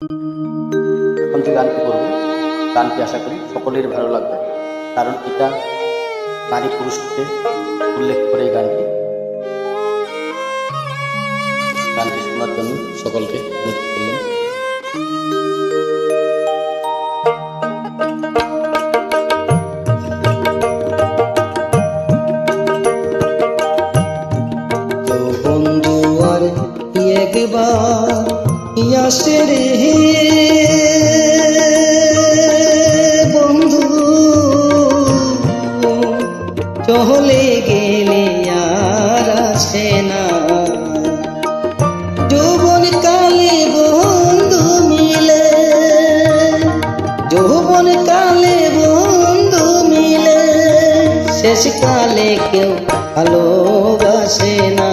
এখন যে গানটি করব, গানটি আশা করি সকলের ভালো লাগবে, কারণ এটা নারী পুরুষকে উল্লেখ করে গানটি শোনার জন্য সকলকে অনুরোধ করলাম। বন্ধু আর একবার আসে রে বন্ধু, চলে গেলে আর আসে না। যৌবন কালে বন্ধু মিলে, যৌবন কালে বন্ধু মিলে, শেষ কালে কেউ ভালোবাসে না।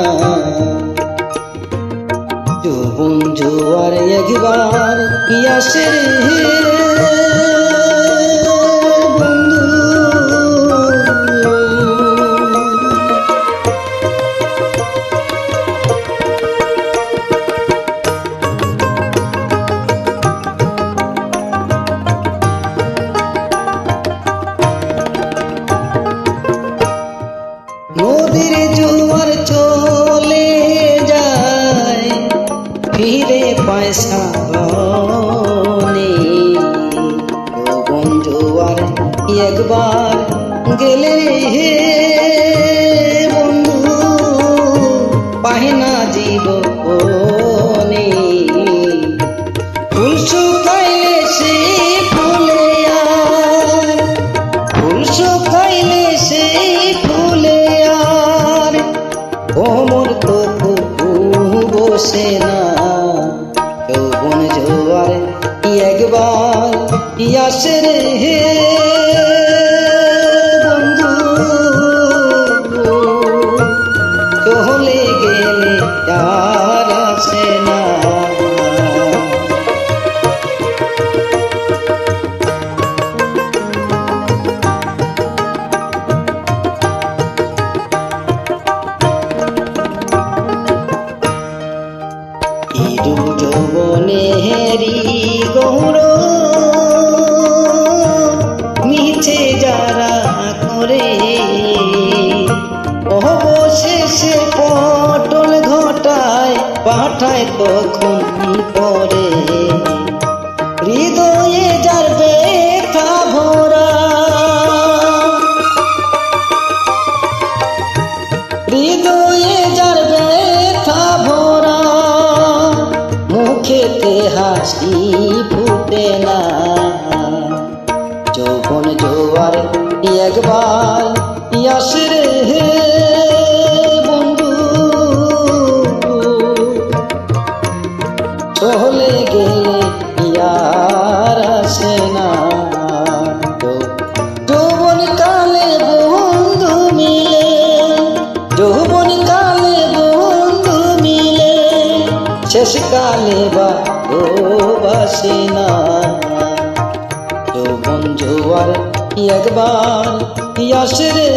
যৌবন জোয়ার একবার আসে রে বন্ধু, নদীর জোয়ার চলে যায়, ফিরে পয়সা নেই। যৌবন জোয়ার একবার গেলে হে বন্ধু, পাহে না জীবনে। ফুল শুকাইলে সে ফুলে আর, ফুল শুকাইলে সে ফুলে আর, কোমর তো বসে না। যৌবন জোয়ার একবার আসে রে বন্ধু, চলে গেলে আর আসে না। যৌবনেরি গৌর মিছে যারা করে, অবশেষে পটল ঘটায় পাঠায় তখন পরে। হৃদয়ে যার ব্যথা ভরা, হৃদয়ে যার ব্যথা ভরা, মুখেতে হাসি ফুটে না। যৌবন জোয়ার একবার আসে রে বন্ধু, চলে গেলে আর আসে না। যৌবন কালে বন্ধু মিলে, যৌবন কালে বন্ধু মিলে, শেষ কালে ভালোবাসে না। যৌবন জোয়ার একবার আসে রে।